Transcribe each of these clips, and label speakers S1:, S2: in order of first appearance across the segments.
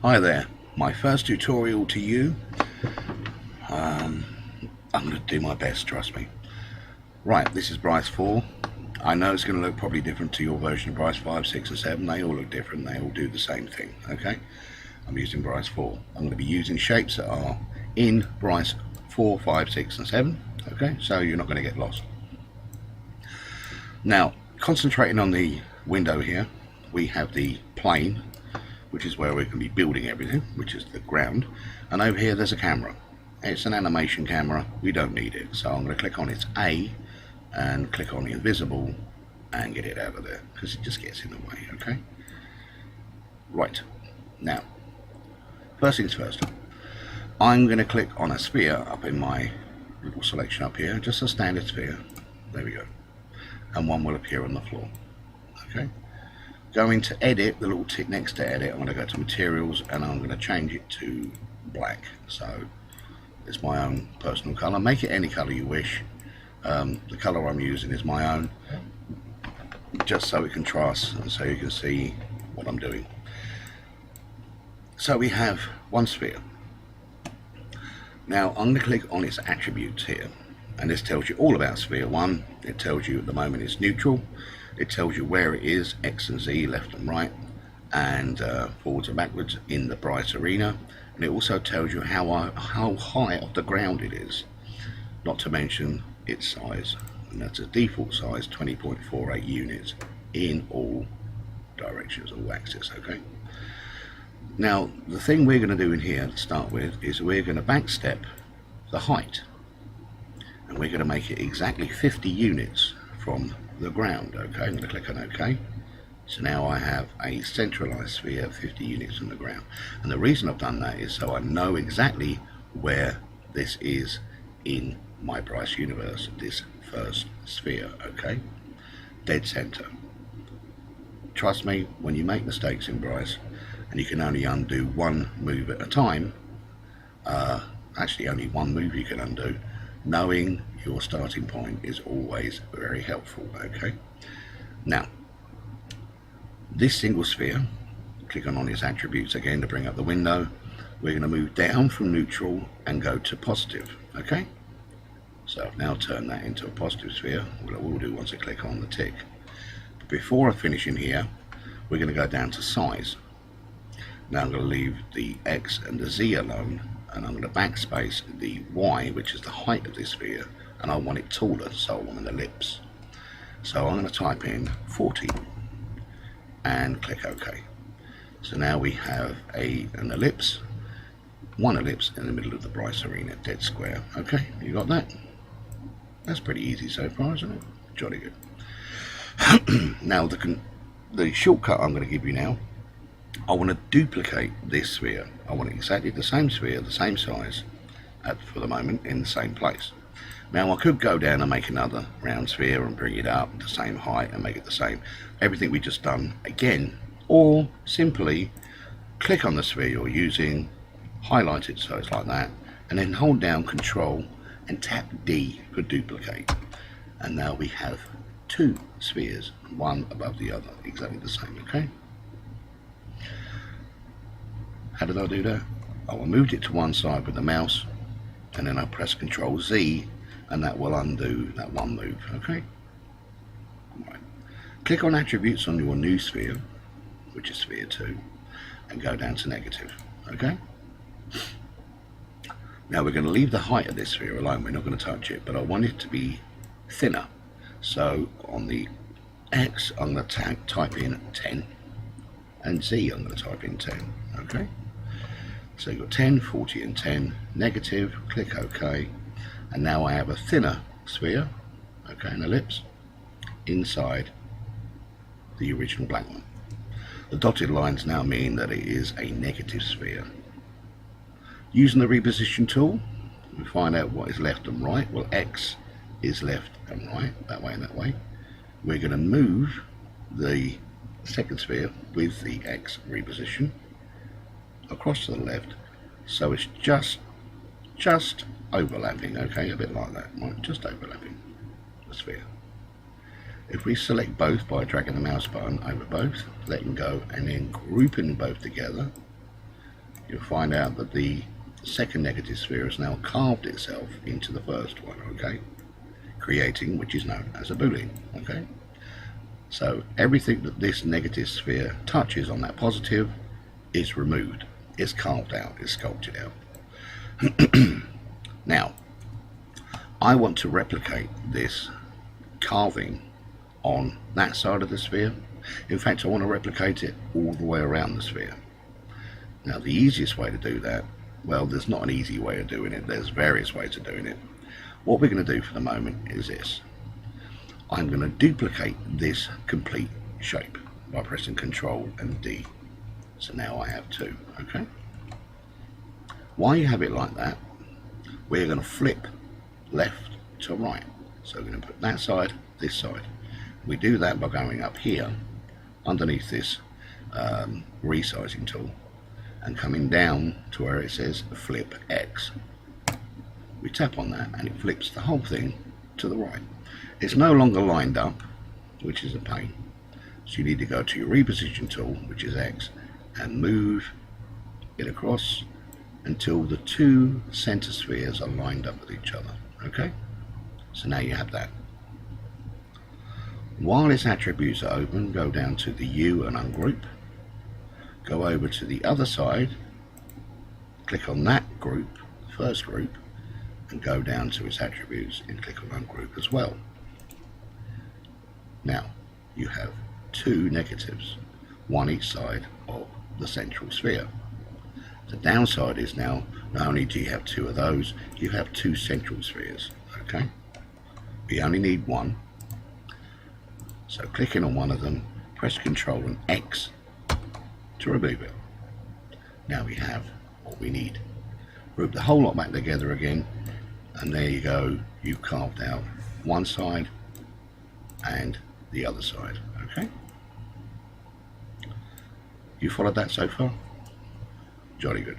S1: Hi there, my first tutorial to you. I'm going to do my best, trust me. Right, this is Bryce 4. I know it's going to look probably different to your version of Bryce 5, 6 and 7. They all look different, they all do the same thing, okay? I'm using Bryce 4. I'm going to be using shapes that are in Bryce 4, 5, 6 and 7, okay? So you're not going to get lost. Now, concentrating on the window here, we have the plane, which is where we're going to be building everything, which is the ground, and over here there's a camera. It's an animation camera, we don't need it, so I'm going to click on its A and click on invisible and get it out of there because it just gets in the way. Okay, right, now first things first, I'm going to click on a sphere up in my little selection up here, just a standard sphere, there we go, and one will appear on the floor. Okay, going to edit, the little tick next to edit, I'm going to go to materials and I'm going to change it to black. So it's my own personal colour. Make it any colour you wish. The colour I'm using is my own, just so it can trust and so you can see what I'm doing. So we have one sphere. Now I'm going to click on its attributes here, and this tells you all about sphere 1. It tells you at the moment it's neutral. It tells you where it is, X and Z, left and right, and forwards and backwards in the Bryce arena. And it also tells you how high off the ground it is, not to mention its size. And that's a default size, 20.48 units in all directions, all axes, okay? Now, the thing we're going to do in here to start with is we're going to backstep the height. And we're going to make it exactly 50 units from the ground. Okay, I'm going to click on OK. So now I have a centralized sphere of 50 units from the ground, and the reason I've done that is so I know exactly where this is in my Bryce universe, this first sphere. Okay, dead center. Trust me, when you make mistakes in Bryce and you can only undo one move at a time, actually only one move you can undo, knowing your starting point is always very helpful. Okay, now this single sphere, clicking on its attributes again to bring up the window, we're going to move down from neutral and go to positive. Okay, so I've now turned that into a positive sphere, what I will do once I click on the tick. But before I finish in here, we're going to go down to size. Now I'm going to leave the X and the Z alone, and I'm going to backspace the Y, which is the height of this sphere, and I want it taller, so I want an ellipse. So I'm going to type in 40 and click OK. So now we have an ellipse, one ellipse in the middle of the Bryce arena, dead square. Okay, you got that? That's pretty easy so far, isn't it? Jolly good. Now the shortcut I'm going to give you now, I want to duplicate this sphere. I want exactly the same sphere, the same size, for the moment, in the same place. Now I could go down and make another round sphere and bring it up the same height and make it the same, everything we just done again, or simply click on the sphere you're using, highlight it so it's like that, and then hold down Control and tap D for duplicate. And now we have two spheres, one above the other, exactly the same. Okay, how did I do that? I moved it to one side with the mouse, and then I press Control Z, and that will undo that one move. Okay, right. Click on attributes on your new sphere, which is sphere 2, and go down to negative. Okay, now we're going to leave the height of this sphere alone, we're not going to touch it, but I want it to be thinner. So on the X I'm going to type in 10, and Z I'm going to type in 10. Okay, so you've got 10, 40 and 10, negative, click OK, and now I have a thinner sphere, okay, an ellipse, inside the original black one. The dotted lines now mean that it is a negative sphere. Using the reposition tool, we find out what is left and right. Well, X is left and right, that way and that way. We're going to move the second sphere with the X reposition across to the left, so it's just overlapping. Okay, a bit like that, right? Just overlapping the sphere. If we select both by dragging the mouse button over both, letting go, and then grouping both together, you'll find out that the second negative sphere has now carved itself into the first one, okay, creating which is known as a Boolean. Okay, so everything that this negative sphere touches on that positive is removed, is carved out, is sculpted out. Now I want to replicate this carving on that side of the sphere. In fact, I want to replicate it all the way around the sphere. Now the easiest way to do that, well, there's not an easy way of doing it, there's various ways of doing it. What we're going to do for the moment is this. I'm going to duplicate this complete shape by pressing Ctrl and D. So now I have two, okay? While you have it like that, we're going to flip left to right. So we're going to put that side, this side. We do that by going up here, underneath this resizing tool, and coming down to where it says flip X. We tap on that and it flips the whole thing to the right. It's no longer lined up, which is a pain. So you need to go to your reposition tool, which is X, and move it across until the two center spheres are lined up with each other. Okay? So now you have that. While its attributes are open, go down to the U and ungroup. Go over to the other side, click on that group, first group, and go down to its attributes and click on ungroup as well. Now you have two negatives, one each side of the central sphere. The downside is now not only do you have two of those, you have two central spheres. Okay, we only need one. So clicking on one of them, press Ctrl and X to remove it. Now we have what we need. Group the whole lot back together again, and there you go, you've carved out one side and the other side. Okay, you followed that so far? Jolly good.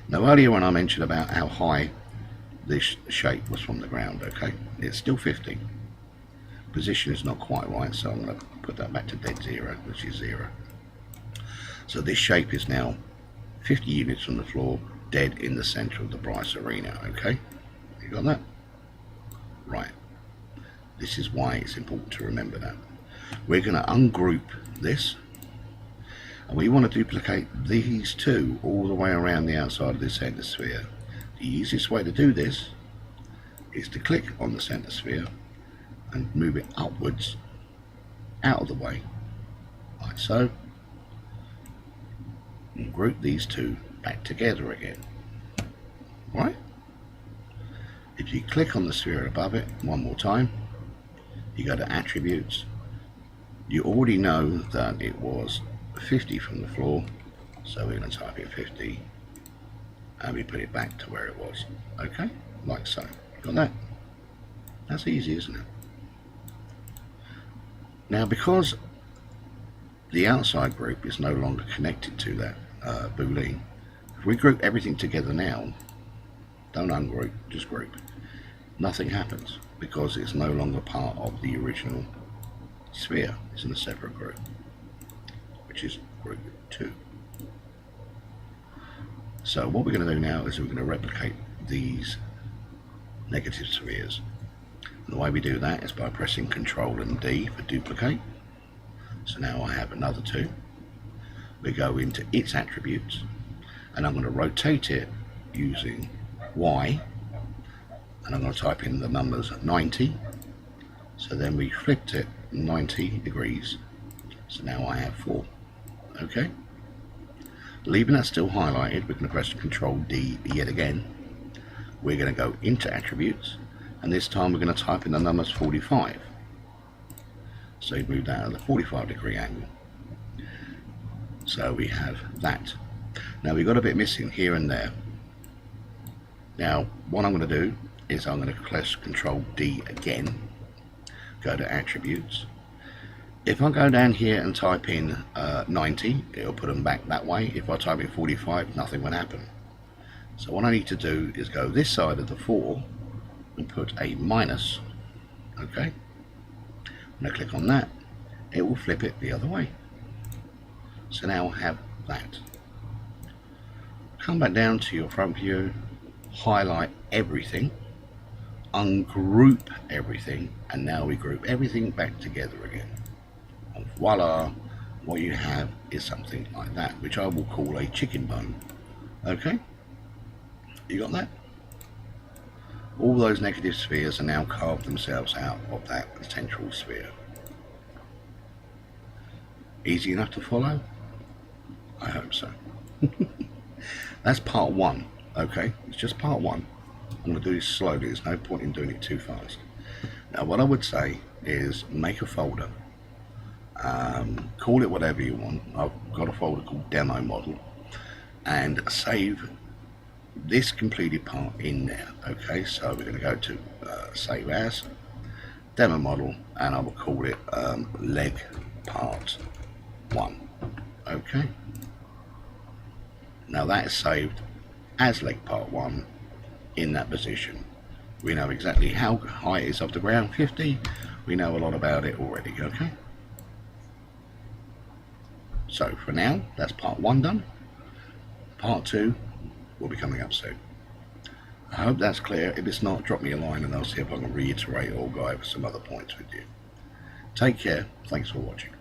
S1: Now earlier when I mentioned about how high this shape was from the ground, okay, it's still 50. Position is not quite right, so I'm going to put that back to dead zero, which is 0. So this shape is now 50 units from the floor, dead in the center of the Bryce arena. Okay, you got that? Right. This is why it's important to remember that. We're going to ungroup this, and we want to duplicate these two all the way around the outside of the center sphere. The easiest way to do this is to click on the center sphere and move it upwards out of the way, like so, and group these two back together again. Right? If you click on the sphere above it one more time, you go to attributes. You already know that it was 50 from the floor, so we're going to type in 50 and we put it back to where it was. Okay, like so. Got that? That's easy, isn't it? Now, because the outside group is no longer connected to that Boolean, if we group everything together now, don't ungroup, just group, nothing happens because it's no longer part of the original sphere. It's in a separate group, which is group 2. So what we're going to do now is we're going to replicate these negative spheres. And the way we do that is by pressing Ctrl and D for duplicate. So now I have another 2. We go into its attributes, and I'm going to rotate it using Y, and I'm going to type in the numbers 90. So then we flipped it 90 degrees. So now I have 4. Okay. Leaving that still highlighted, we're going to press Ctrl D yet again. We're going to go into attributes, and this time we're going to type in the numbers 45. So you move that at a 45 degree angle. So we have that. Now we've got a bit missing here and there. Now what I'm going to do is I'm going to press Ctrl D again, go to attributes. If I go down here and type in 90, it'll put them back that way. If I type in 45, nothing will happen. So what I need to do is go this side of the 4 and put a minus. Okay. When I click on that, it will flip it the other way. So now I have that. come back down to your front view, highlight everything, ungroup everything, and now we group everything back together again. And voila, what you have is something like that, which I will call a chicken bone. Okay, you got that? All those negative spheres are now carved themselves out of that central sphere. Easy enough to follow? I hope so. That's part one. Okay, it's just part one. I'm going to do this slowly, there's no point in doing it too fast. Now what I would say is make a folder, call it whatever you want. I've got a folder called demo model, and save this completed part in there. Okay, so we're going to go to save as demo model, and I will call it leg part 1. Okay, now that is saved as leg part 1 in that position. We know exactly how high it is off the ground, 50. We know a lot about it already. Okay, so for now that's part 1 done. Part 2 will be coming up soon. I hope that's clear. If it's not, drop me a line and I'll see if I can reiterate or go over some other points with you. Take care. Thanks for watching.